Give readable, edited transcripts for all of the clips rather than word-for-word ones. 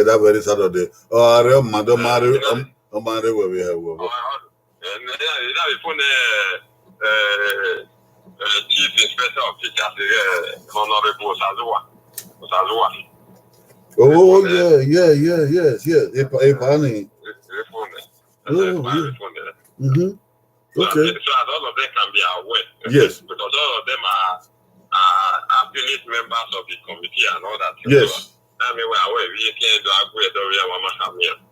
that very Saturday. Oh, Madam Mary, Mary, where we have. Chief Inspector of Teachers, Honorable Sazua. Oh, yes. Epani. Mm-hmm. Okay. So all of them can be aware. Yes. Because all of them are affiliate members of the committee and all that. Yes. I mean, we can't do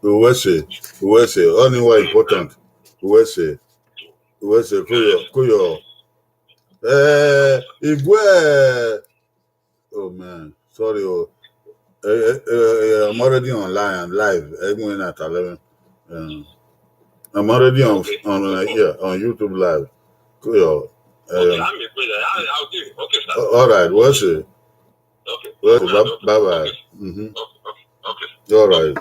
we will say, only one important. We will say, Kuyo. Oh man, sorry. I'm already online, live. Everyone at 11. I'm already on YouTube live. Kuyo. All right, we'll see. Okay. Bye. Okay. All right.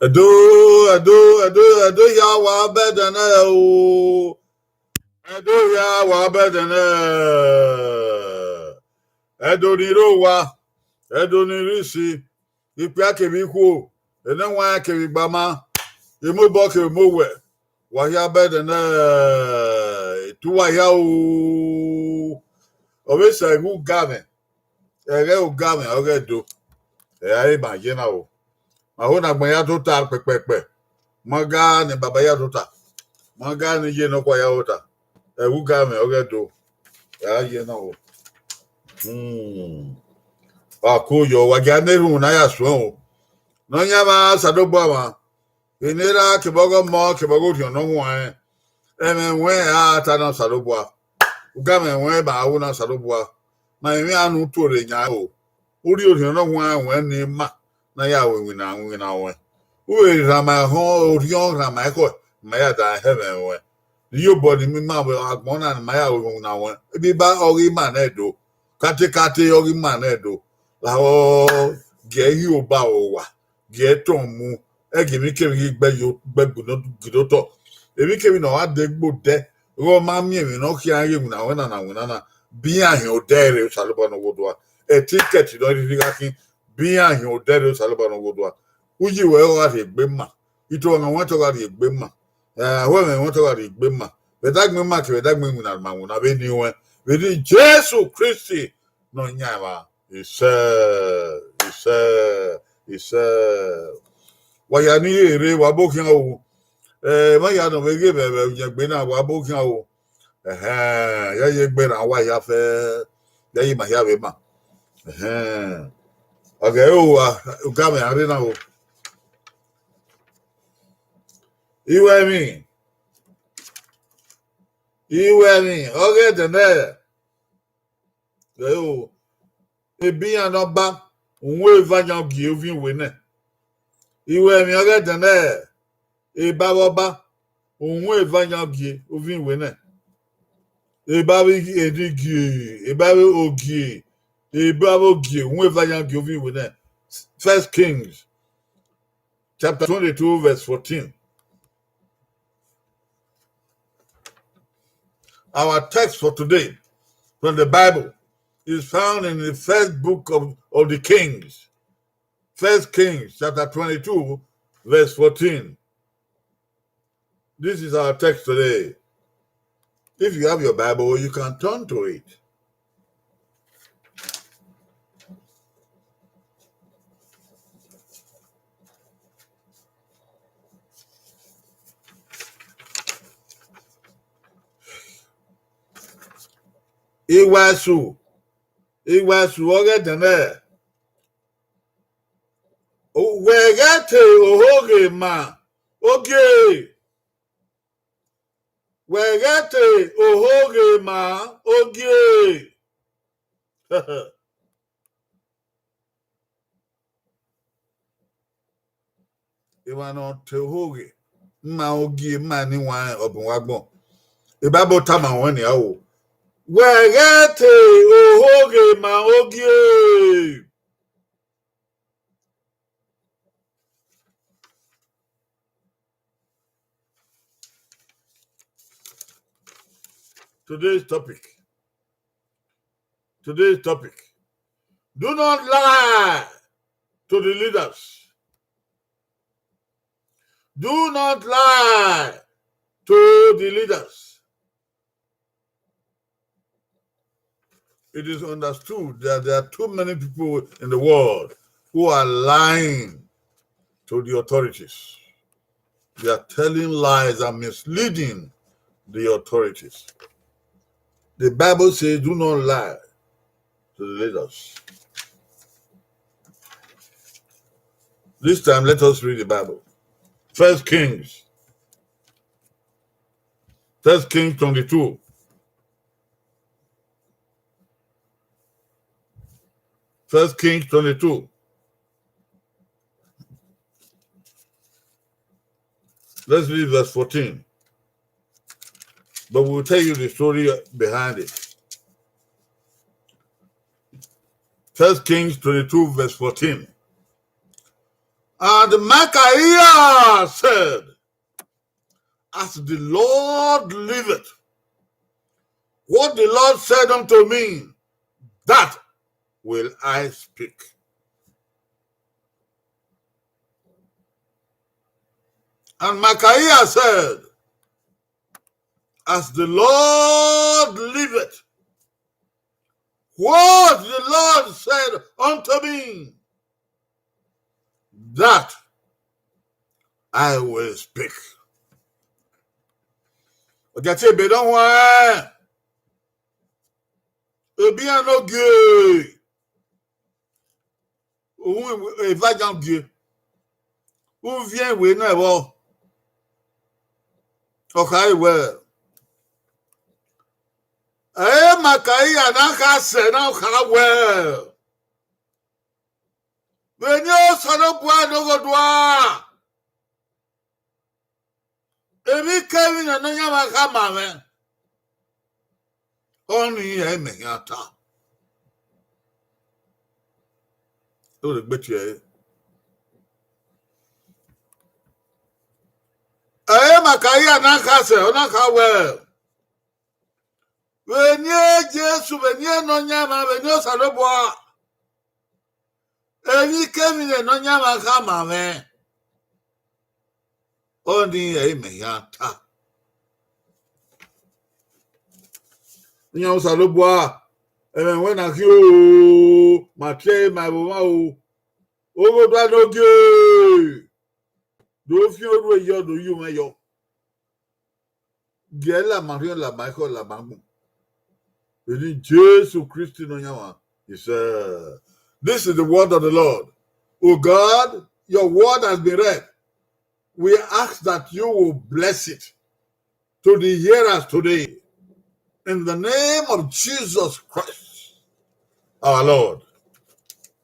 Ado ya wa bedana o. Ado ya wa bedana. Ado ni ro wa. Ado ni risi. Ipe akebi ku. Ene wa akebi gbama. Imo bo ke mo we. Wa ya bedana. Tu wa ya o. Obe sa gu game. Ere o game ore do. E ai ma je na o. Mahona gbanya to ta pepepe. Maga ni baba ya to ta. Maga ni je no kwa ya ota. Ewu game ore do. Ya je na o. Ako yo wa ga neru na ya so o. No nya ba sadogbo ama. Inira ke bogo mo ke bogo dio no ho an. Emenwe a ta na sadogbo. Ugame enwe ba awu na sadogbo. Na emi anu to re nya o. Ori ori no ho an we ni ma. Na ya we na we. We rama ho orion rama ko. Ma ya da heaven we. You body me ma we agbon na ma ya we na we. Bi ba ori ma na do. Kate ori ma na do. La o ge yi o ba o wa. Ge ton mu. E gi mi ke mi gbe yo gbe gudo to. E mi ke mi no wa de gbo de. Ro ma mi mi no ki an ye na we na. Bi ahin o dere o salobo no godwa. E ticket no ri ga kin bi ahin o dere o salobo no godwa. Uji we wa re gbe ma. Ito na won to ga re gbe ma. Wo me won to ga re gbe ma. Be dag me ma ke dag me na ma na be ni we. Be di Jesus Christ no nya ba. Ise wa ya ni ere wa bo kin o. Ma ya no be ge be je gbe na wa bo kin o. Ya ye gbe na wa ya fe. Ya yi ma ya be ma. Okay, o ga me ari na o. Iwe mi. Oge dene. Yo. Ebi anoba. Unwe vanyan gi ovin we ne. Iwe mi oge dene. Eba boba. Unwe vanyan gi ovin we ne. Eba bi edigi. Eba bi ogi. Eba ogi. Unwe vanyan gi ovin we ne. 1 Kings. Chapter 22 verse 14. Our text for today from the Bible is found in the first book of the Kings. 1 Kings chapter 22 verse 14. This is our text today. If you have your Bible, you can turn to it. Iwasu oge dene. Wegate ohoge ma. Oge. Wegate ohoge ma. Oge. Iwano te ohoge. Ma oge ma ni wan obun wagbon. Ibabo tama won ni awo. Wegate ohoge ma oge. Today's topic. Do not lie to the leaders. Do not lie to the leaders. It is understood that there are too many people in the world who are lying to the authorities. They are telling lies and misleading the authorities. The Bible says, do not lie to the leaders. This time, let us read the Bible. 1 Kings 22. 1 Kings 22. Let's read verse 14. But we'll tell you the story behind it. 1 Kings 22, verse 14. And Micaiah said, as the Lord liveth, what the Lord said unto me, that will I speak. And Micaiah said, as the Lord liveth, what the Lord said unto me, that I will speak. Ogati ebe don wa. Ebi an no gay. Ou eva jan gay. Ou vient we no ebo. Okay well. Micaiah na ka se na ka well. When you son of boy no go doa. Ebi Kevin na nya ma ka ma me. Oni e me yata. O le gbe ti e. Micaiah na ka se, na ka well. When you Jesus, when you no nya ma, when you son of boy. Ebi Kevin na nya ma ka ma me. Oni e me yata. Nyo salobwa when I kill my chain my mama over that okay do feel we yo do you me yo gela mario la Michael la bangu in Jesus Christ no nyawa. He said, this is the word of the Lord. Oh God, your word has been read. We ask that you will bless it to the hearers today. In the name of Jesus Christ, our Lord.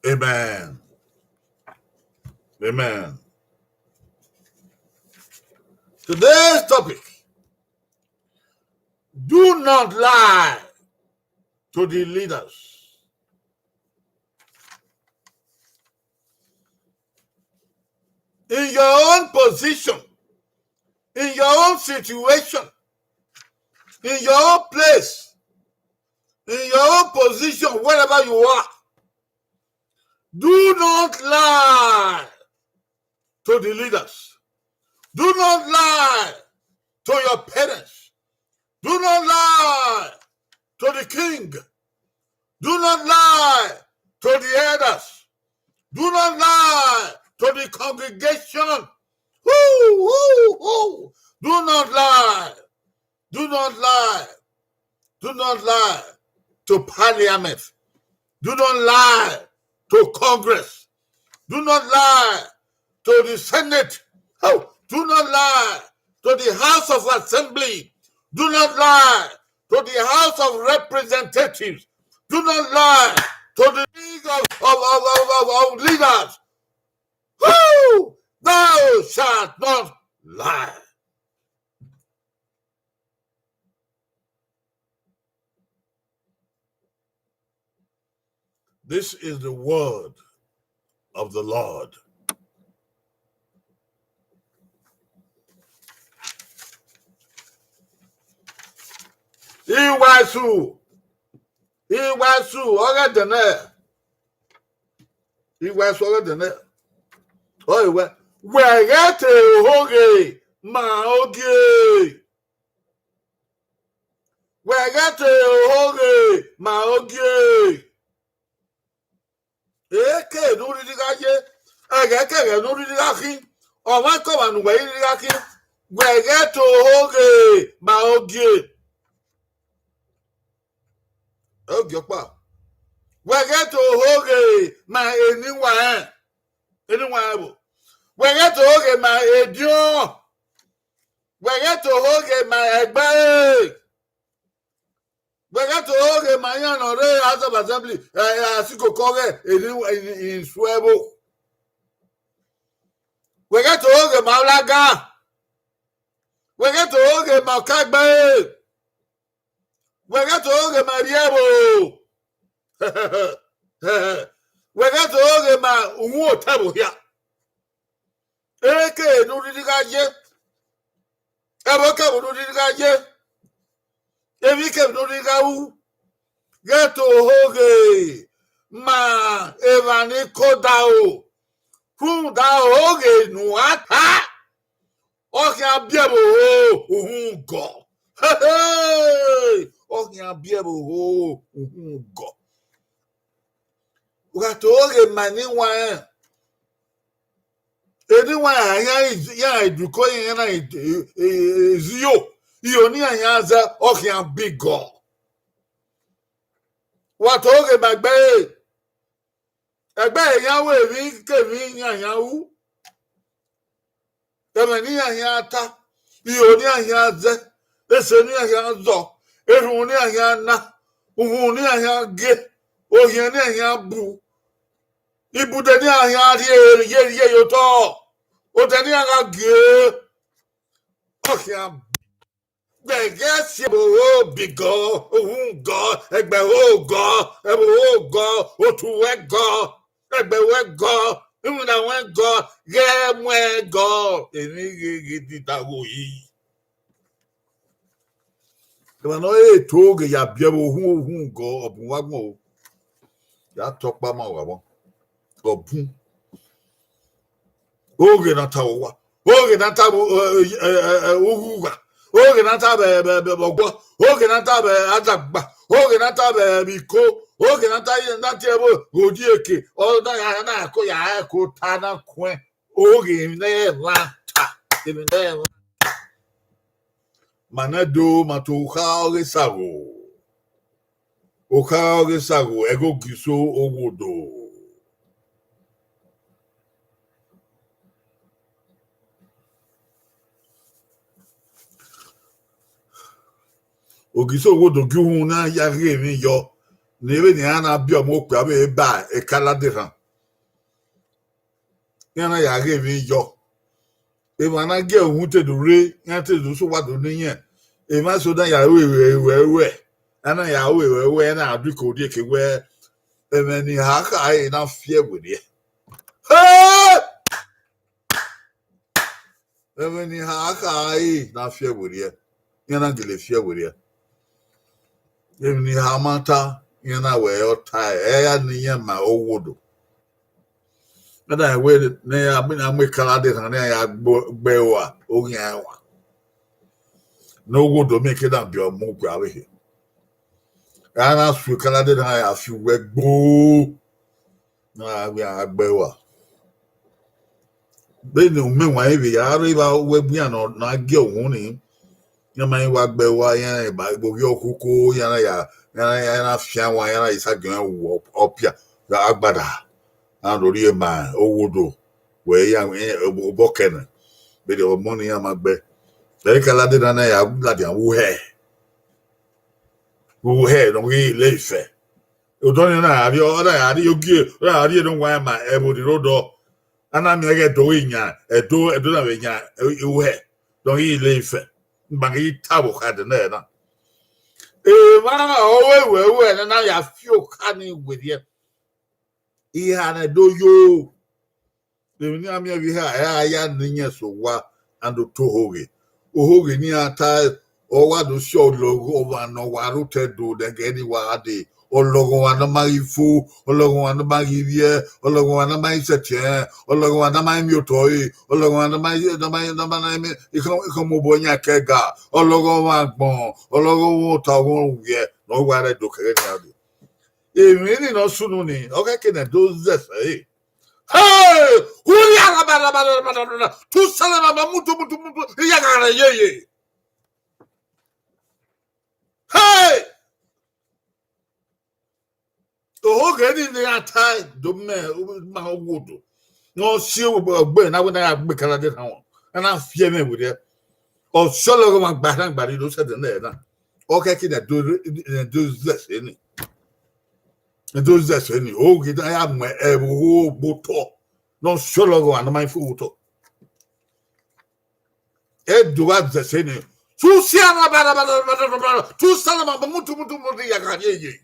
Amen. Amen. Today's topic, do not lie to the leaders. In your own position, in your own situation, in your own place, in your own position, wherever you are, do not lie to the leaders. Do not lie to your parents. Do not lie to the king. Do not lie to the elders. Do not lie to the congregation. Do not lie. Do not lie. Do not lie to parliament. Do not lie to Congress. Do not lie to the Senate. Do not lie to the House of Assembly. Do not lie to the House of Representatives. Do not lie to the League of Leaders. Thou shalt not lie. This is the word of the Lord. Iwasu, ọ̀rẹ́ dẹ̀nẹ̀. Iwasu ọ̀rẹ́ dẹ̀nẹ̀. Ọ̀rẹ́ wẹ̀rẹ́ tẹ̀ òhòrè máa oge. Wẹ̀rẹ́ tẹ̀ òhòrè máa oge. Eke nuri digaje, egekere nuri digaki, ọ̀wọ́n kọ̀wà nùgbẹ̀ yìí digaki, wẹ̀rẹ́ tẹ̀ òhòrè máa oge. Ogyopa. Wẹ̀rẹ́ tẹ̀ òhòrè máa eniwa ebo. Wẹ̀rẹ́ tẹ̀ òhòrè máa edion. Wẹ̀rẹ́ tẹ̀ òhòrè máa ẹgbẹ́. Wẹ̀rẹ́ tẹ̀ òhòrè máa yànnà rẹ̀ House of Assembly àsìkò kọ́rẹ́ ìṣúẹ́bò. Wẹ̀rẹ́ tẹ̀ òhòrè máa lága. Wẹ̀rẹ́ tẹ̀ òhòrè máa kágbẹ́. Wẹ̀rẹ́ tẹ̀ òhòrè máa rí ẹ̀bò. unwo table here. Eke no digaje. Eboke no digaje. Evike no digawu. Get to hoge. Ma evani kodao. Who da hoge no ata. Oke abiebo ohun go. Hey! Oke abiebo ohun go. Ukatoge mani wa. Anyone ya eduko yen na zio. Iyo ni anya za oke big go. Watoge magbe. Egbe yawo evi kemi anya wu. Ni anya ta. Iyo ni anya ze. Ese ni anya zo. Ehun ni anya na. Uhun ni anya ge. Ohien ni anya bu. Ibude ni anya ye yoto. Otani anya ge. Ohien gbẹ̀gẹ́ sí ẹ̀bùrọ̀ bìgọ́ òun gọ́ ẹgbẹ̀rún gọ́ ẹ̀bùrọ̀ gọ́ òtúwẹ́ gọ́ ẹgbẹ̀wẹ́ gọ́ ìmúdàwẹ́ gọ́ gẹ́mẹ́ gọ́ èmi gègé dídàwó yìí. Ìbànú ètò ògè yà bíẹ́ òun gọ́ ọ̀bùn wágbọ̀n o yà tọ́pá máa wà wọ́n ọ̀bùn ògè náà ta wà ògè náà ta òhù wà. Oge na tabe bogbo oge na tabe azagba oge na tabe biko oge na tabe na tiebo godi eke o da ya na ko ya ko ta na kwen oge ne la ta ebe ne manado matoka oge sago oka oge sago ego giso owodo. Ogiso wodo gihu na ya remi yo nebe ni ana bia mo kwa be ba e kala de ran yana ya remi yo e mana ge ohun te do re yan te do so wado ni yen e ma so da ya we ana ya we na adu ko de ke we e me ni ha ka ai na fie we de e me ni ha ka ai na fie we de yana gele fie we de ni hamata yana we ota ya ni ya ma owodo na we na ya bi na me kala de na ya gbewa oyan wa no wodo me ke da bi omo gwa we ana su kala de na ya fi we gbo na we agbewa be ni o me wa e bi ya ri ba we bi na ge ohun ni yama wa gbewa yan e ba gbo yo kuku yana fia wa yana isa gan wo opia ga agbada na lori e ma owodo we ya obokene be de money ya magbe le kala de na ya la de wo he no ri le ife o don na ari yogie na ari no wa ma e bo di rodo ana mi ge do inya edo na we nya wo he don ri le ife bangi tabo kada na mana owe na ya fio kani with ye na do yo le ni ami bi ha ya ninya so wa ando to hoge ni ata o wa do show logo wa no wa rute do de geni wa ade ologo wa na mari fu ologo wa na mari vie ologo wa na mai setie ologo wa na mai miotoi ologo wa na mai ikomo bonya kega ologo wa gbon ologo wo ta wo vie no wa re do kere ni ade emi ni no sunu ni o ka ke na do zese hey huri ala bala tu sala ba mutu ya gara ye hey oge ni ata do me ma wodo no si ogbe na we na gbe kala de na na fie me we de o solo ma gba ri do se de na o ke ki na do zese ni those that any oge da ya mo e wo boto no solo go na mai fu to e do wa zese ni tu si ana bala tu salama mutu ya ga ye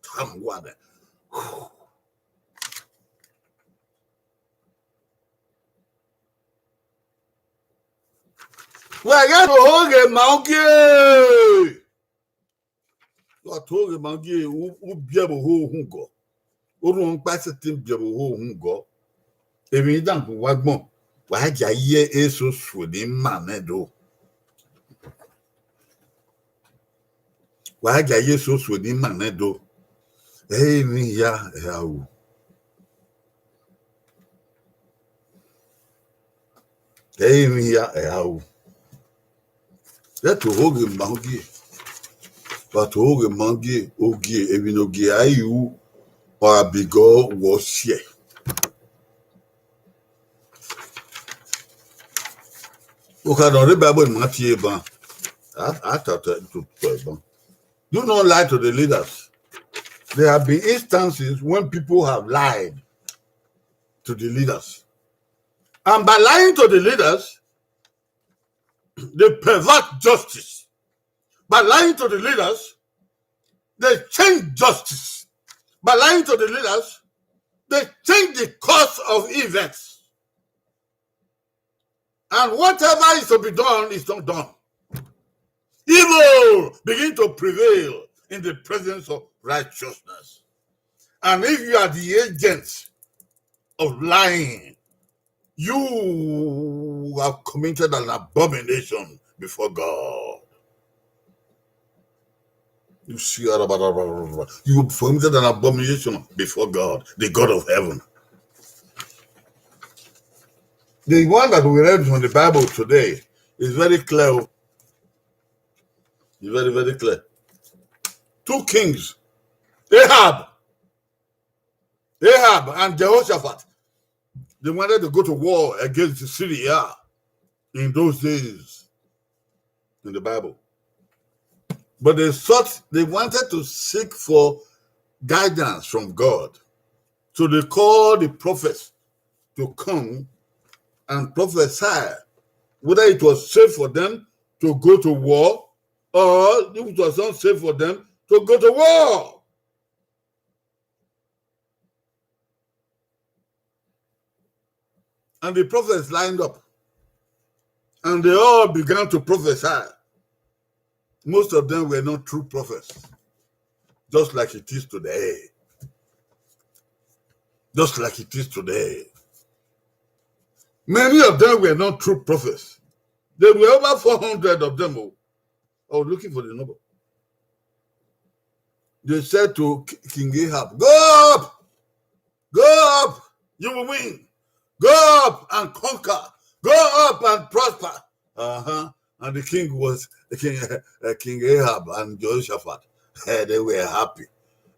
tam wa da Well, get to hold monkey. You are told a monkey who be able who go. Who pass a team be able who go. If you don't want more, why ya ye is so sweet man do. Why ya ye so sweet man do. Hey, me ya, how. Hey, me ya, how. Let to hold a monkey. But hold a monkey, okay, even okay, I you or a big was here. Okay, don't remember Matthew Ban. I thought to Ban. Do not lie to the leaders. There have been instances when people have lied to the leaders. And by lying to the leaders, they pervert justice. By lying to the leaders, they change justice. By lying to the leaders, they change the course of events. And whatever is to be done is not done. Evil begin to prevail in the presence of righteousness. And if you are the agent of lying, you have committed an abomination before God. You see, you have committed an abomination before God, the God of heaven. The one that we read from the Bible today is very clear. It's very, very clear. 2 kings, Ahab and Jehoshaphat, they wanted to go to war against Syria in those days in the Bible. But they wanted to seek for guidance from God. So they called the prophets to come and prophesy whether it was safe for them to go to war or if it was not safe for them to go to war. And the prophets lined up and they all began to prophesy. Most of them were not true prophets, just like it is today. Just like it is today. Many of them were not true prophets. There were over 400 of them. I was looking for the number. They said to King Ahab, go up, you will win. Go up and conquer. Go up and prosper. And the king was King Ahab and Jehoshaphat. They were happy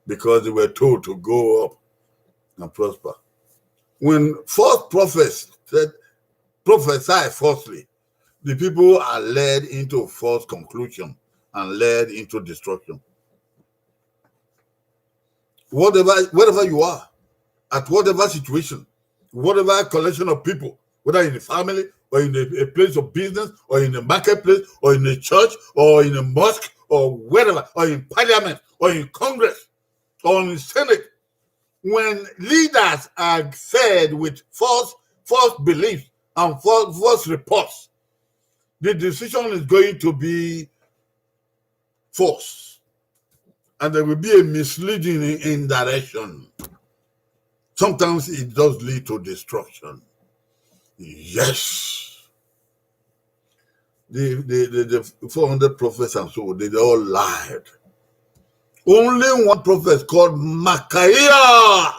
because they were told to go up and prosper. When false prophets said, prophesy falsely, the people are led into false conclusion and led into destruction. Whatever you are, at whatever situation, whatever collection of people, whether in the family or in a place of business or in the marketplace or in a church or in a mosque or wherever, or in parliament or in Congress or in the Senate, when leaders are fed with false beliefs and false reports, the decision is going to be false. And there will be a misleading in direction. Sometimes it does lead to destruction. Yes. The 400 prophets and so, they all lied. Only one prophet called Micaiah.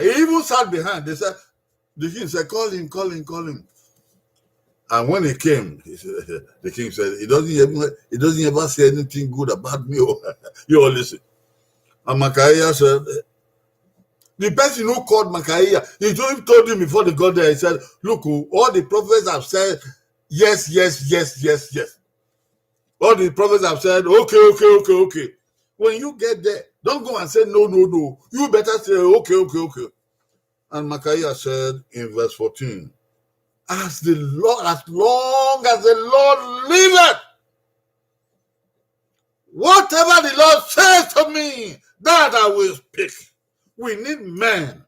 He even sat behind. They said, the king said, call him. And when he came, the king said, he doesn't ever say anything good about me. You all listen. And Micaiah said, the person who called Micaiah, he told him before they got there, he said, look, all the prophets have said, yes. All the prophets have said, okay. When you get there, don't go and say, no. You better say, okay. And Micaiah said in verse 14, as long as the Lord liveth, whatever the Lord says to me, that I will speak. We need men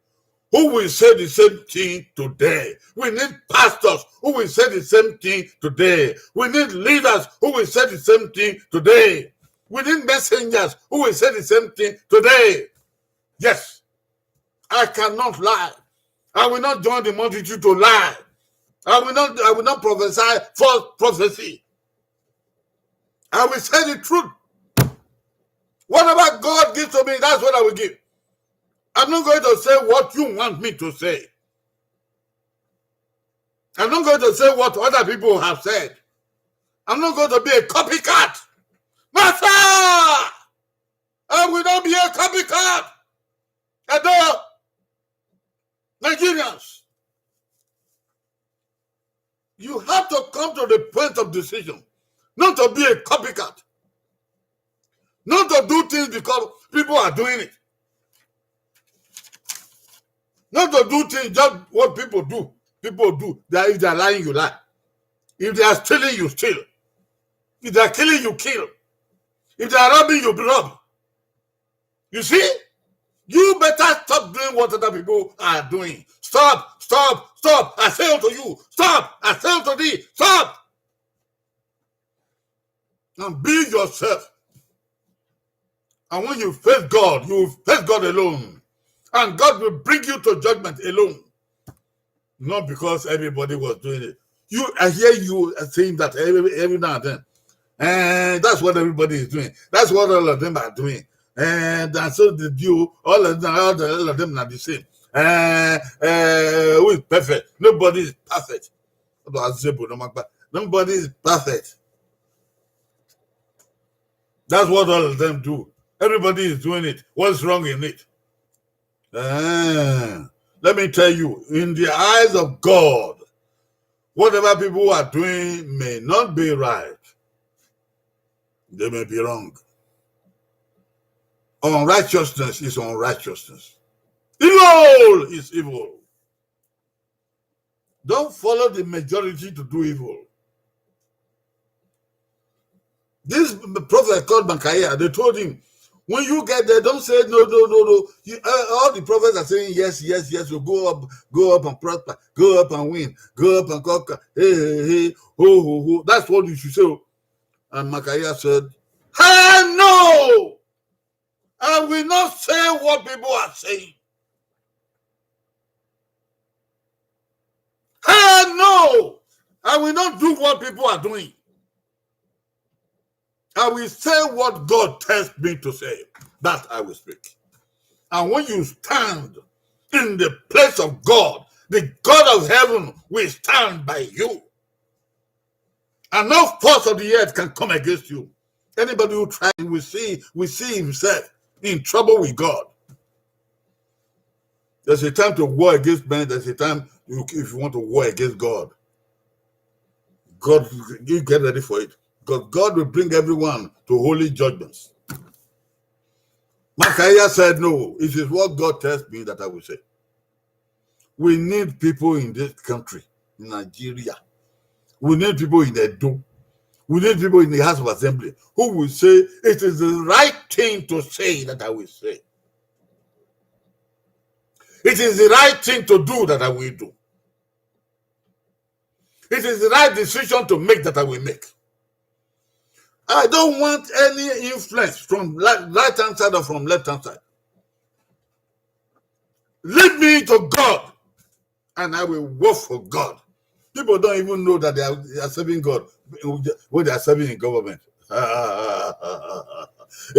who will say the same thing today. We need pastors who will say the same thing today. We need leaders who will say the same thing today. We need messengers who will say the same thing today. Yes, I cannot lie. I will not join the multitude to lie. I will not prophesy false prophecy. I will say the truth. Whatever God gives to me, that's what I will give. I'm not going to say what you want me to say. I'm not going to say what other people have said. I'm not going to be a copycat. Master! I will not be a copycat. Although Nigerians, you have to come to the point of decision, not to be a copycat, not to do things because people are doing it, not to do things just what people do. People do. If they are lying, you lie. If they are stealing, you steal. If they are killing, you kill. If they are robbing, you rob. You see? You better stop doing what other people are doing. Stop, stop, stop. I say unto you, stop. I say unto thee, stop. And be yourself. And when you face God, you face God alone. And God will bring you to judgment alone. Not because everybody was doing it. I hear you saying that every now and then. And that's what everybody is doing. That's what all of them are doing. And so did you. All of them are the same. Who is perfect? Nobody is perfect. Nobody is perfect. That's what all of them do. Everybody is doing it. What's wrong in it? Let me tell you, in the eyes of God, whatever people are doing may not be right. They may be wrong. Unrighteousness is unrighteousness. Evil is evil. Don't follow the majority to do evil. This prophet called Micaiah, they told him, when you get there, don't say no. All the prophets are saying yes. You go up and prosper, go up and win, go up and conquer. Hey, ho. That's what you should say. And Micaiah said, "Hey, no! I will not say what people are saying. Hey, no! I will not do what people are doing. I will say what God tells me to say. That I will speak." And when you stand in the place of God, the God of heaven will stand by you. And no force of the earth can come against you. Anybody who tries will see himself in trouble with God. There's a time to war against men. There's a time if you want to war against God. God, you get ready for it. Because God will bring everyone to holy judgments. Micaiah said, no, it is what God tells me that I will say. We need people in this country, in Nigeria. We need people in Edo. We need people in the House of Assembly who will say, it is the right thing to say that I will say. It is the right thing to do that I will do. It is the right decision to make that I will make. I don't want any influence from right-hand side or from left-hand side. Lead me to God, and I will work for God. People don't even know that they are serving God when they are serving in government. They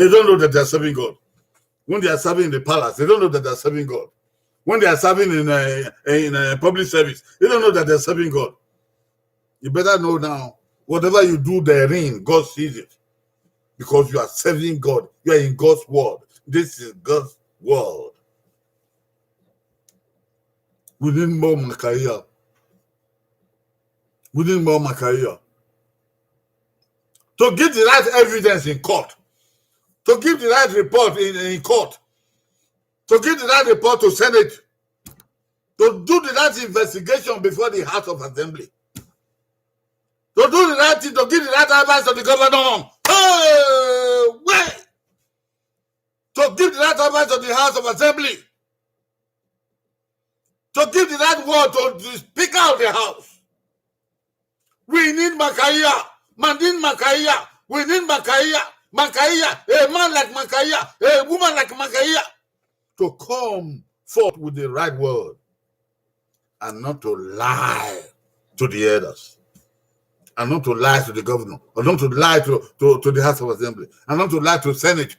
don't know that they are serving God. When they are serving in the palace, they don't know that they are serving God. When they are serving in a public service, they don't know that they are serving God. You better know now, whatever you do therein, God sees it. Because you are serving God. You are in God's word. This is God's word. We need more Micaiah. We need more Micaiah. To give the right evidence in court. To give the right report in court. To give the right report to Senate. To do the right investigation before the House of Assembly. To do the right thing, to give the right advice to the governor. Hey, wait! To give the right advice to the House of Assembly. to give the right word to the Speaker of the House. We need Makaya. Mandin Makaya. We need Makaya. Makaya. A man like Makaya. A woman like Makaya. To come forth with the right word. And not to lie to the elders. And not to lie to the governor. Or not to lie to the House of Assembly. And not to lie to the Senate.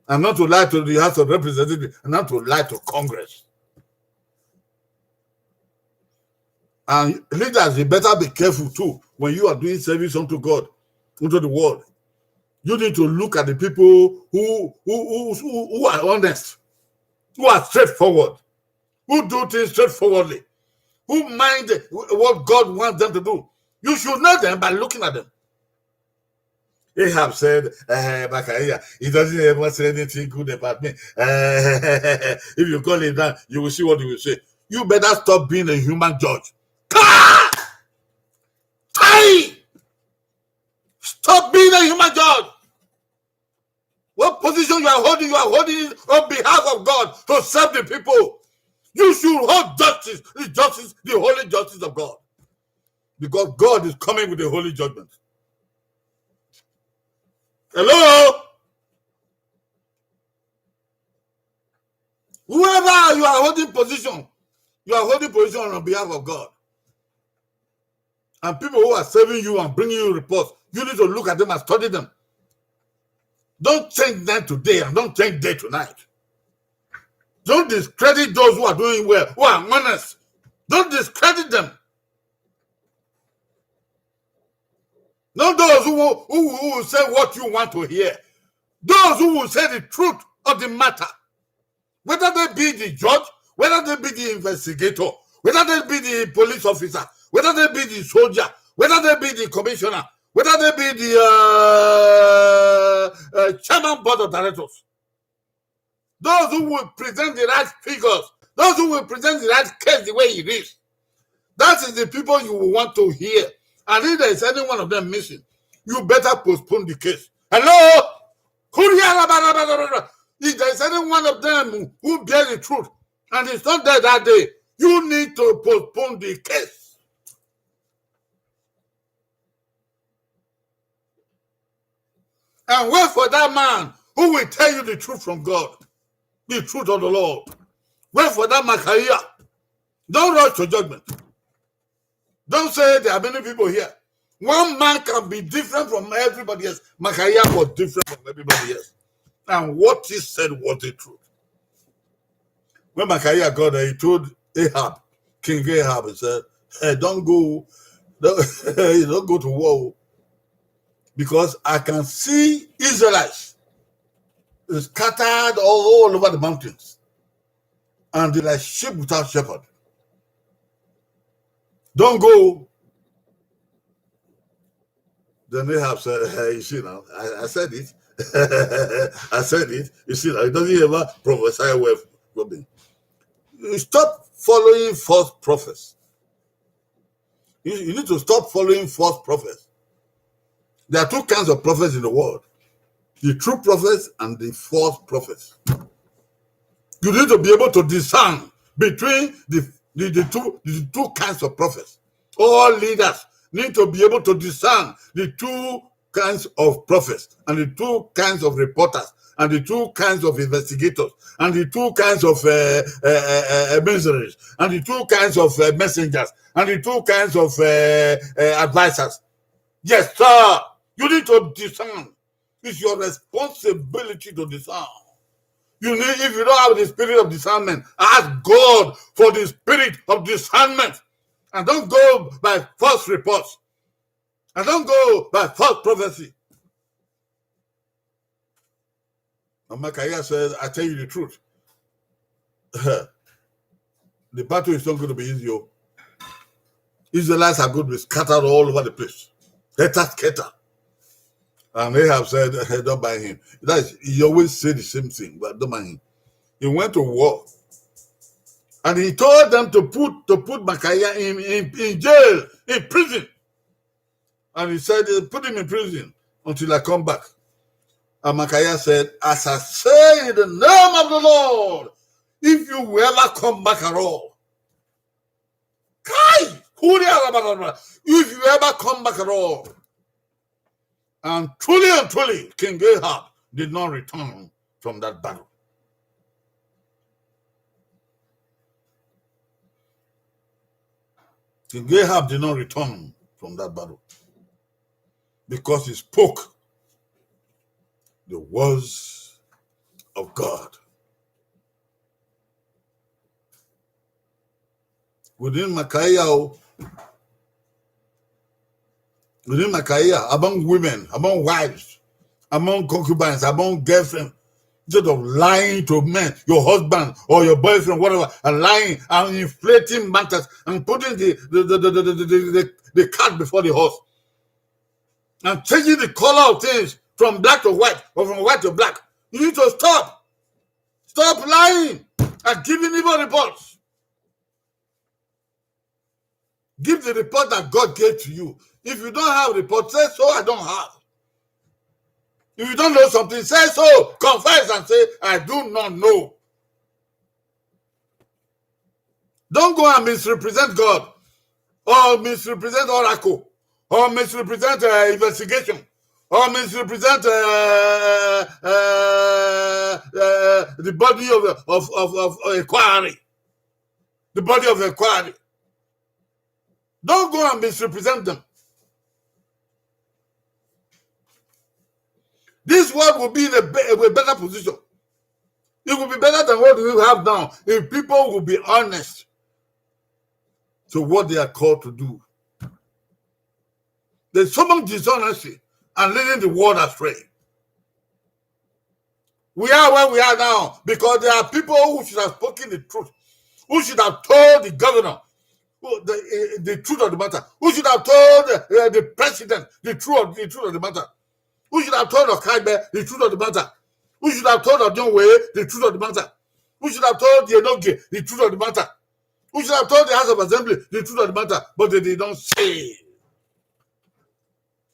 And not to lie to the House of Representatives. And not to lie to Congress. And leaders, you better be careful too when you are doing service unto God, unto the world. You need to look at the people who are honest, who are straightforward, who do things straightforwardly, who mind what God wants them to do. You should know them by looking at them. Ahab said, Makaya, he doesn't ever say anything good about me. If you call him down, you will see what he will say. You better stop being a human judge. Stop being a human judge. What position you are holding it on behalf of God to serve the people. You should hold justice, the holy justice of God. Because God is coming with the holy judgment. Hello? Whoever you are holding position, you are holding position on behalf of God. And people who are serving you and bringing you reports, you need to look at them and study them. Don't change them today and don't change day tonight. Don't discredit those who are doing well, who are honest. Don't discredit them. Not those who will say what you want to hear. Those who will say the truth of the matter. Whether they be the judge, whether they be the investigator, whether they be the police officer, whether they be the soldier, whether they be the commissioner, whether they be the chairman board of directors. Those who will present the right figures, those who will present the right case the way it is. That is the people you will want to hear. And if there is any one of them missing, you better postpone the case. Hello? If there is any one of them who bear the truth and it's not there that day, you need to postpone the case. And wait for that man who will tell you the truth from God, the truth of the Lord. Wait for that Makaya. Don't rush to judgment. Don't say there are many people here. One man can be different from everybody else. Makaya was different from everybody else. And what he said was the truth. When Makaya got there, he told Ahab, King Ahab, he said, hey, don't go to war. Because I can see Israelites scattered all over the mountains. And they're like sheep without shepherd. Don't go. Then Ahab said, hey, you see now, I said it. I said it. You see now, it doesn't ever prophesy well for me. Stop following false prophets. You need to stop following false prophets. There are two kinds of prophets in the world. The true prophets and the false prophets. You need to be able to discern between the two kinds of prophets. All leaders need to be able to discern the two kinds of prophets and the two kinds of reporters and the two kinds of investigators and the two kinds of mercenaries and the two kinds of messengers and the two kinds of advisors. Yes, sir. You need to discern. It's your responsibility to discern. You need, if you don't have the spirit of discernment, ask God for the spirit of discernment. And don't go by false reports. And don't go by false prophecy. And Micaiah says, I tell you the truth. The battle is not going to be easy. Israelites are going to be scattered all over the place. Scatter. And Ahab said, hey, don't buy him. He always said the same thing, but don't buy him. He went to war. And he told them to put Micaiah in jail, in prison. And he said, put him in prison until I come back. And Micaiah said, as I say in the name of the Lord, if you will ever come back at all, Kai! If you ever come back at all. And truly, King Ahab did not return from that battle. King Ahab did not return from that battle because he spoke the words of God. Within Micaiah, among women, among wives, among concubines, among girlfriends, instead of lying to men, your husband or your boyfriend, whatever, and lying and inflating matters and putting the cart before the horse and changing the color of things from black to white or from white to black. You need to stop. Stop lying and giving evil reports. Give the report that God gave to you. If you don't have a report, say so, I don't have. If you don't know something, say so. Confess and say, I do not know. Don't go and misrepresent God or misrepresent oracle or misrepresent investigation or misrepresent the body of inquiry. The body of inquiry. Don't go and misrepresent them. This world will be in a better position. It will be better than what we have now if people will be honest to what they are called to do. There's so much dishonesty and leading the world astray. We are where we are now because there are people who should have spoken the truth, who should have told the governor the truth of the matter, who should have told the president the truth of the matter. Who should have told Okaibe the truth of the matter? Who should have told Ojonwe the truth of the matter? Who should have told the Enoge the truth of the matter? Who should have told the House of Assembly the truth of the matter? But they did not say.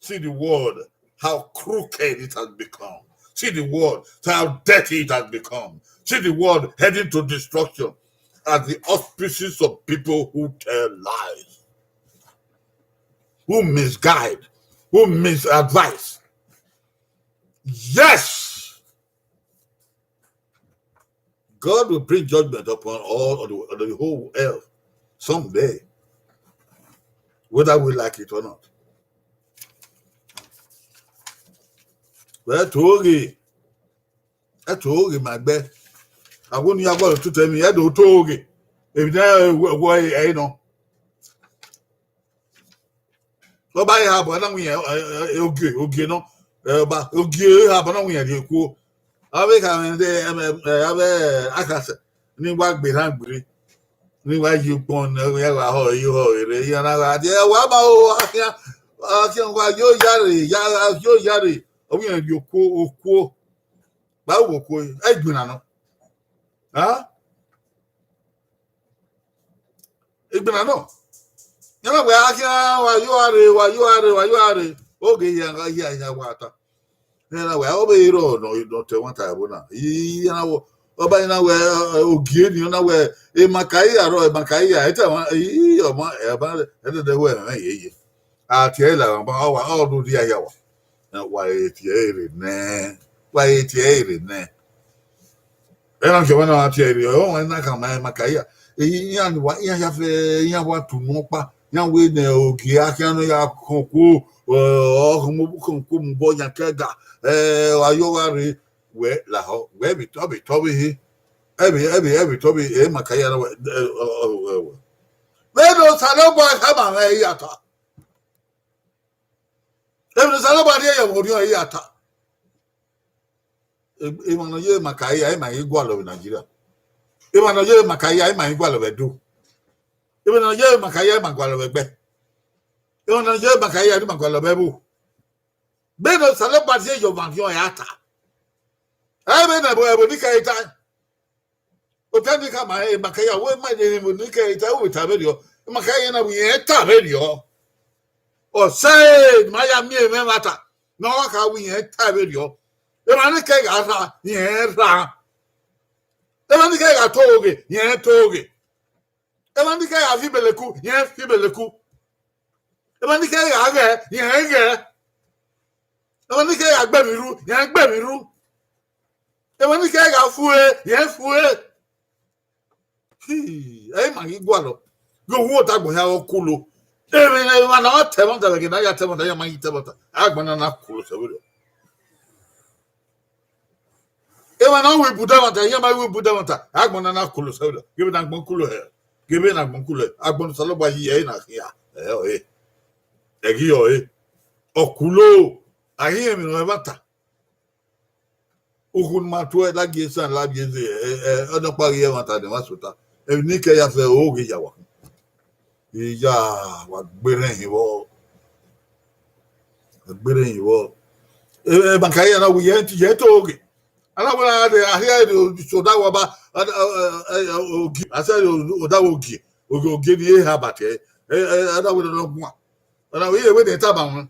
See the world, how crooked it has become. See the world, how dirty it has become. See the world heading to destruction at the auspices of people who tell lies, who misguide, who misadvise. Yes, God will bring judgment upon all of the whole earth someday, whether we like it or not. Well, Togi, my bed. I wouldn't have got to tell me, I do Togi. If there were, I know. So by half, I don't okay, no. But okay, have no way. You go. I make a access. Ni work behind me. Ni why you pon you and I dear Wama. I can go yo yari. Oh, you go. Bawo ko egbina no. Huh? Egbina no. You know where you are. Okay, yeah, water. Then I will obey road, no, you don't want to have you know, obey now where Ogian, you know where a Macaia or a Macaia, I tell you, about the way. I'll tell you about all do the hour. Now, why it's ne. Then I'm sure I'll tell you, oh, and I can my Macaia. Yan what you have to know, young way, no, Giaciano, Yaku. Boy and Kega, Ayowari, where Laho, where we Toby, every Toby, Macaya. Where does Saloba have a yata? There is Saloba here, yata. Even a year Macaya, my igual of Nigeria. Even a year Macaya, my igual of a do. Even a year Macaya, my igual of a bed. On a year Macaya, my igual of a boo. Beno Salabati, your Yata. I mean, I will indicate time. Botanica, my Macaya, what my name will indicate with a video. Macaya, we ain't a video. Or say, Miami, Mata. No, how we ain't a video. The Manica, yeah, the Manica told it, yeah, told it. Emandike ya fibeleku, yen fibeleku. Emandike ya ge, yen ge. Emandike ya gbemiru, yen gbemiru. Emandike ya fue, yen fue. Hey, man, igualo. Go water go ya okulo. Even na na temon da begina ya temon da ya man temon. Agbana na kulo se we. Even na we budamata, ya ma we budamata. Agbana na kulo se we. Give na gbon kulo he. Give na gbon kulo. Agbon so lo gba yi na ya. Egi yo okulo. Ahi mi no bata. Ukun ma to e la giesan la gieze. Odo pari e mata de masota. E ni ke ya fe o ge ya wa. Ìyá wa gbére ìwọ bàkàyà náà wù yẹn tó oge aláwòrán adé àhíyá ìṣòdáwọ bá ogi àṣẹ òdáwọ ogi ni èèyàn bàtẹ adáwòrán lọgùn à ọ̀nà òye ìwé ní tábà wọn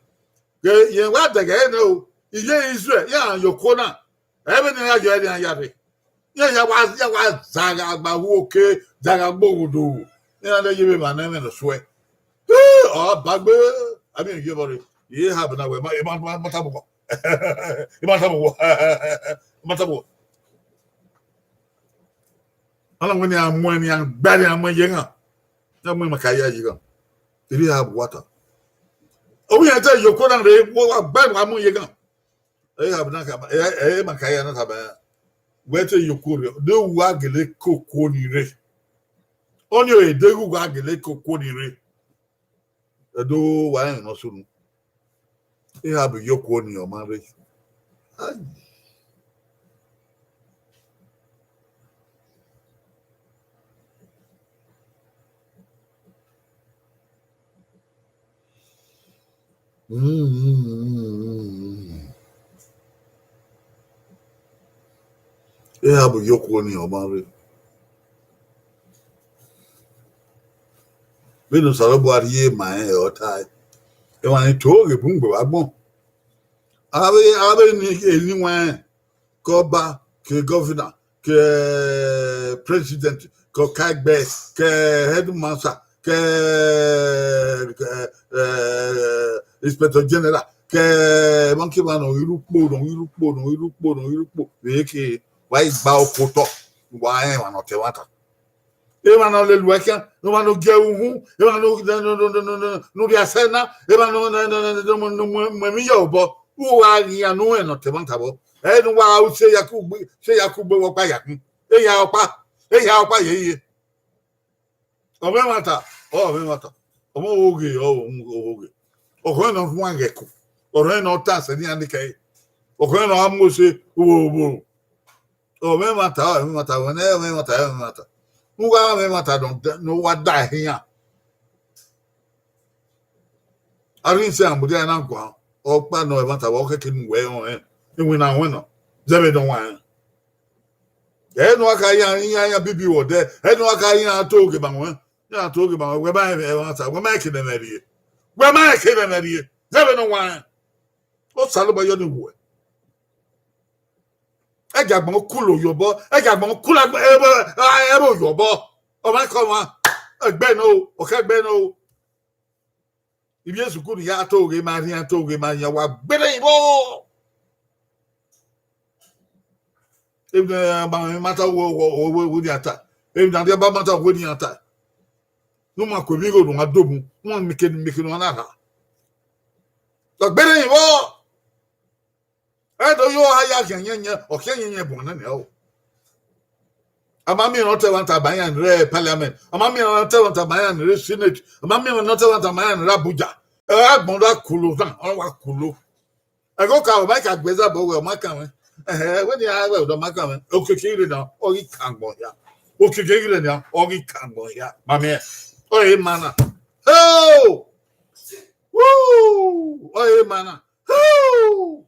yẹn wá dẹ̀gẹ̀ ẹ̀ náà o ìyé israel yẹn à yòókó náà ẹ̀mí ni ayọ ẹ̀ ní ayáre yẹn wá zàgà àgbàwò òkè zàgà gbòòdò yẹn adé yẹ bẹ́ẹ̀ mà náà mẹ́rin sọ ẹ̀ bagbe àmì ìyé bọ̀ rẹ̀ yìí hà bìnà wẹ̀ mọ́tàbọ̀ mọ́tàbọ̀ ọlọ́run ni àmọ́ ẹni àgbáre àmọ́ yẹn hàn ní ọmọ ìmọ̀ káyà yìí hàn ìrí hà bù wátà omi yẹn tẹ yòókù náà rẹ̀ wọ́n gbẹ́rù àmọ́ yẹn hàn ẹ̀yẹ hà bìnà kàbà ẹ̀yẹ mà káyà náà tàbà wẹ́n tẹ yòókù rẹ̀ ọdẹ wù àgẹlẹ kókó ni rẹ̀ ó ní òye dẹ wù àgẹlẹ kókó ni rẹ̀ ẹdọ wà ẹ̀ nọ sọnù ẹ̀ hà bì yòókù ni ọmọ rẹ̀ ẹ̀ hà bì yòókù ni ọmọ rẹ̀ bínú sọ̀rọ̀ buhari yé màá ẹ̀ ọ̀tá ẹ̀ wà ní tó rè fún gbèwà gbọ̀n arábẹ́ ní èyí wọn kọ́ bá kí gọ́fìnà kí president kọ́ kágbẹ́ kí headmaster kí inspector general kí monkey man irúpò wèé kí wàá gba ọkọ̀ tọ̀ wàá ẹ̀ wà nà tẹ̀ wá ta. Ema no le luekia, no mano geu, ema no dia cena, ema no me yobo, o ali anu e no te mantabo. E no wa o se Yakubu wo pa yakun. E ya opa ye. O me mata. O mo oge. O ko no fun angeku. O re no ta se ni anike. O ko no amose o. O me mata, me mata. Nuga me mata no wada hiya arin se amudi na gwa opa no e mata wo keke nu we on enwe na won no zebe don wan no aka ya bibi wo de no aka ya to oge ba won ya to oge ba we ba e mata we ma ke na rie zebe don wan o salo ba yo ni wo ejagbon kulo yobo ejagbon kula ero yobo o ma ko wa egbe no o ke gbe no ibi esukuru ya to oge ma ya wa gbere ibo even ba mata wo di ata even dan ba mata wo di ata no ma ko bi go no adogun won mi ke no na ha to gbere ibo yo haya kenyenye o kenyenye bona ne o amami no te wanta bayan re parliament amami no te wanta bayan re senate amami no te wanta bayan re Abuja agbon da kulo tan o wa kulo e go ka o ma ka gbeza bo we o ma kan we we ni a we do ma kan we o kekere na o ri kangbon ya o kekere na o ri kangbon ya mami o e mana oh woo o e mana oh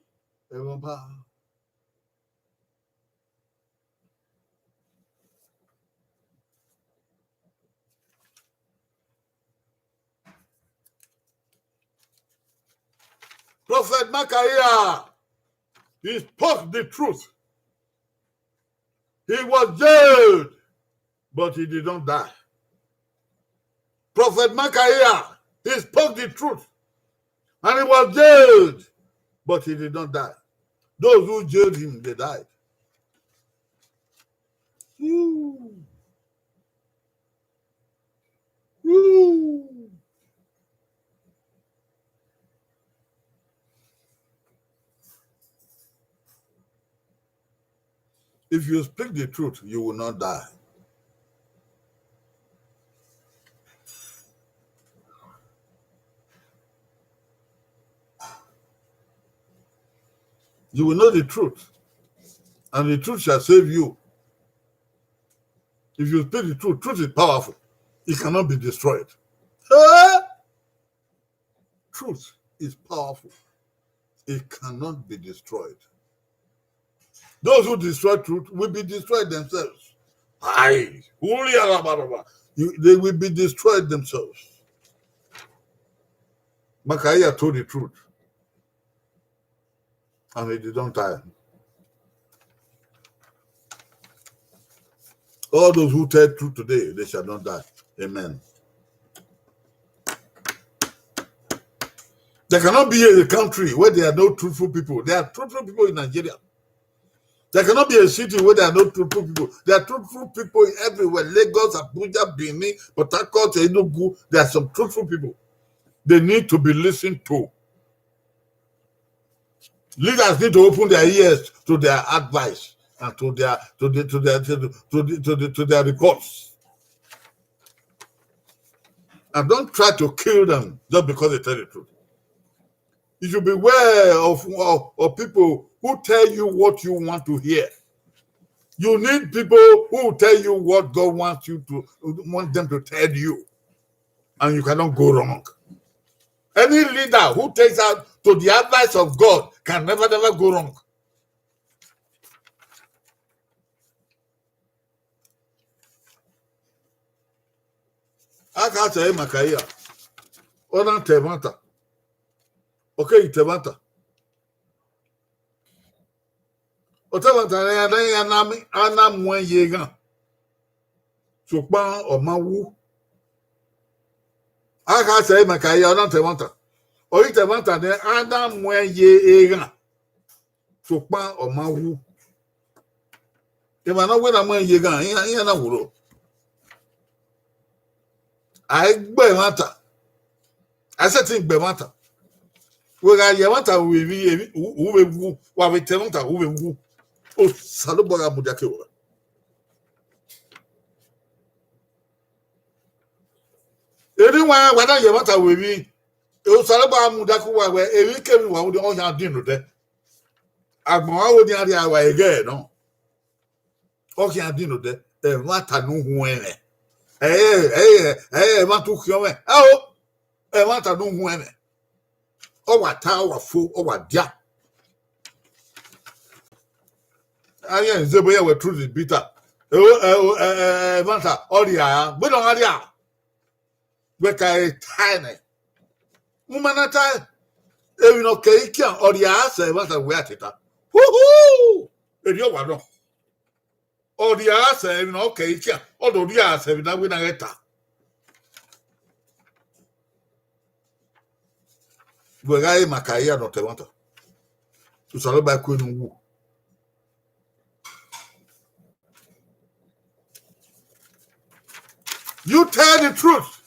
Prophet Micaiah, he spoke the truth. He was jailed, but he did not die. Prophet Micaiah, he spoke the truth. And he was jailed. But he did not die. Those who jailed him, they died. Woo. Woo. If you speak the truth, you will not die. You will know the truth, and the truth shall save you. If you speak the truth, truth is powerful. It cannot be destroyed. Truth is powerful. It cannot be destroyed. Those who destroy truth will be destroyed themselves. Aye. They will be destroyed themselves. Micaiah told the truth, and he did not die. All those who tell truth today, they shall not die. Amen. There cannot be a country where there are no truthful people. There are truthful people in Nigeria. There cannot be a city where there are no truthful people. There are truthful people everywhere. Lagos, Abuja, Benin, Port Harcourt, Enugu. There are some truthful people. They need to be listened to. Leaders need to open their ears to their advice and to their reports. And don't try to kill them just because they tell the truth. You should beware of people who tell you what you want to hear. You need people who tell you what God wants them to tell you, and you cannot go wrong. Any leader who takes out to the advice of God can never go wrong. Aka say Micaiah, Ona Tevanta. Okay, Tevanta. Otevanta na anam wen yegan. Sukpan omawu. Aka say Micaiah, Ona Tevanta. Oyi Tevanta ne anam wen yegan. Sukpan omawu. If I know when I'm wen yegan, iya na wuro. I gbe mata. I said think gbe mata. We got Yamata who we Tenanta who oh Saluboga Mudakewa. Anyone, whether Yamata will be Saluba Mudakuwa, where every came one with all your dinner there. Agma would the idea again, no. Okay, I didn't know that. Mata no when. Matu Kiome. Oh, Mata no when. Our tower full over dia. I am Zeboya were truly bitter. Manta, Odia, we don't have we can tiny. Womanata, even okay, can Odia say what a wear it. Woohoo! If you want to. Odia say, even okay, can Odia say, we don't win a letter. We got Micaiah not a wanter. To celebrate Queen Wu. You tell the truth.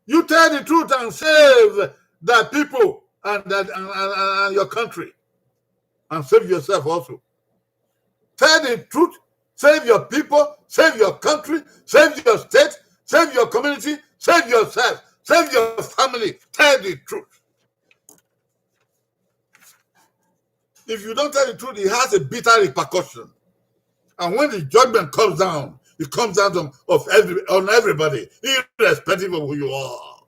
You tell the truth and save the people and your country. And save yourself also. Tell the truth. Save your people. Save your country. Save your state. Save your community. Save yourself. Save your family. Tell the truth. If you don't tell the truth, it has a bitter repercussion. And when the judgment comes down, it comes down on everybody, irrespective of who you are.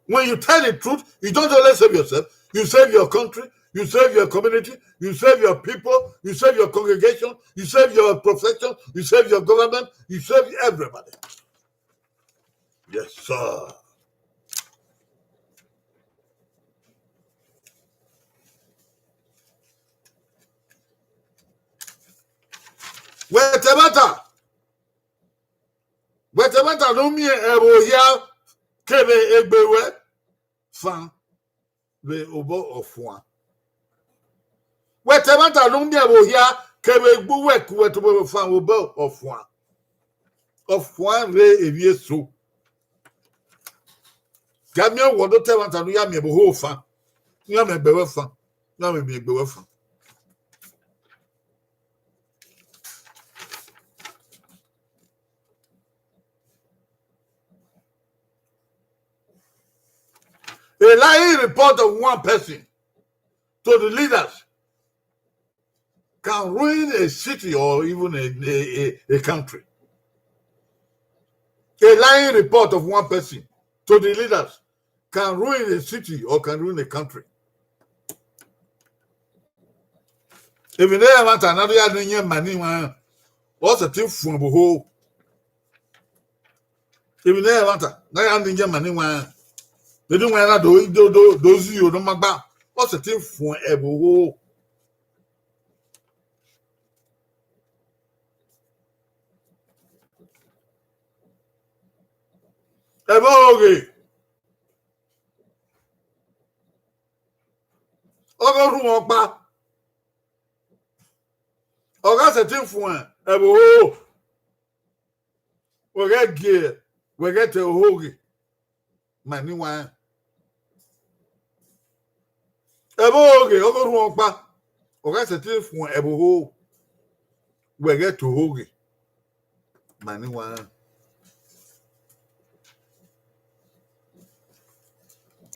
When you tell the truth, you don't only save yourself, you save your country, you save your community, you save your people, you save your congregation, you save your profession, you save your government, you save everybody. Yes, sir. Wait a matter. temata no mi ebo ya kebe egbewe fan be obo ofua we temata no mi ebo ya kebe egbuwe kuwe to be fan obo ofua re ewie so gamia wodo temata no ya mi ebo ho fan ya me egbewe fan ya me egbewe fan. A lying report of one person to the leaders can ruin a city or even a country. A lying report of one person to the leaders can ruin a city or can ruin a country. If you never want another year, money, what's a tip from the whole? If you never want another money, they don't want to those you don't matter. What's the thing for every okay. Ogo room okpa. Oga se thing for every we get gear, we get a hoagie. Money one. Oge ogo room okpa. Oga se thing for every we get to hoagie. Money one.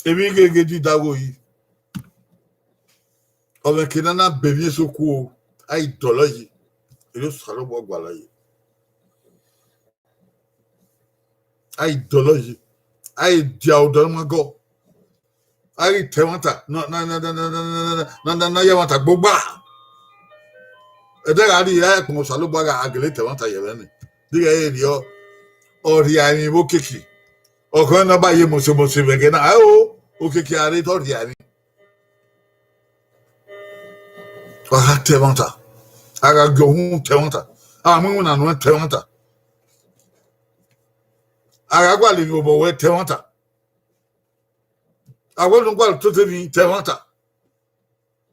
Ebi gege di dago yi. Obe kinana bevye soku ai dolo yi. Elo salo bo gwala yi. Ai dolo yi. Ai diao do mago. Ai tewanta na yawanta gbogba. Ede ga ri ya ko salo bo ga agele tewanta yebe ni. Diga ye ni o ori ani bo keki. Oko na ba ye mo se bege na ayo okeke are to ri ani. Wa tewanta. Aga go hun tewanta. Amu na no tewanta. Aga gwa le go bo we tewanta. Agwa ngwa to te ni tewanta.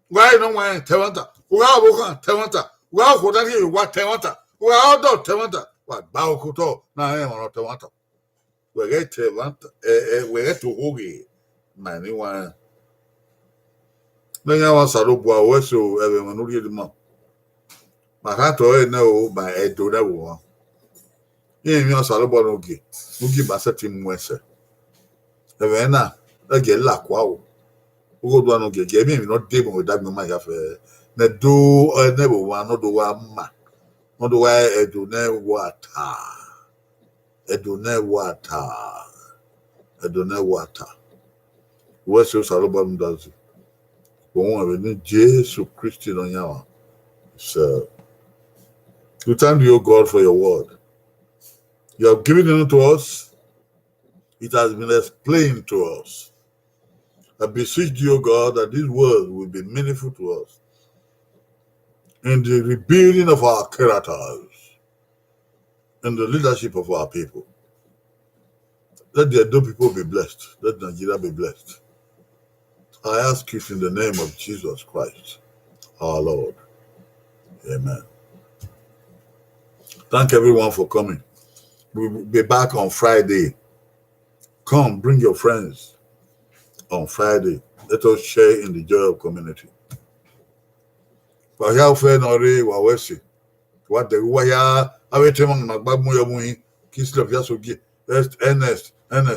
Why no one tewanta? Wa bo kan tewanta. Wa ko da ri wa tewanta. Wa do tewanta. Wa ba ko to na e mo tewanta. We get tewanta we get to hoge mani wa. No nya wa saro bo awe so ebe mo no ri di mo. Maka to e na o ba e do da wo. Ye mi o saro bo no ge. Ugi ba se ti mu ese. Ebe na ege la kwa o. Ugo do no ge ge mi no de mo da mi ma ya fe. Na do ne bo wa no do wa ma. No do wa e do ne water. E do ne water. E do ne water. Wo se o saro bo no da zu. Won wa ni Jesus Christ no nya wa. So we thank you, God, for your word. You have given it to us. It has been explained to us. I beseech you, God, that this word will be meaningful to us in the rebuilding of our characters, in the leadership of our people. Let the Edo people be blessed. Let Nigeria be blessed. I ask it in the name of Jesus Christ, our Lord. Amen. Thank everyone for coming. We'll be back on Friday. Come, bring your friends on Friday. Let us share in the joy of community. What the wire, I will tell my babu yamu, kiss of Yasogi, Ernest, when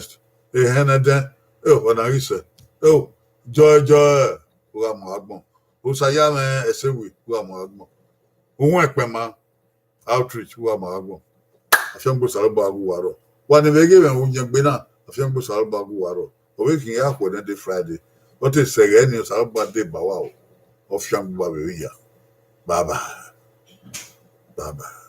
I said, oh, joy, who am Agmo, Usayama, a sewi, who am Agmo, Umwekma, outreach, who am Agmo. A Shambu Salbagu Waro. One of the given Unjabina, a Shambu Salbagu Waro. Waking up on every Friday. What is saying is about the Bawao of Shambu Babia. Bye bye. Bye bye.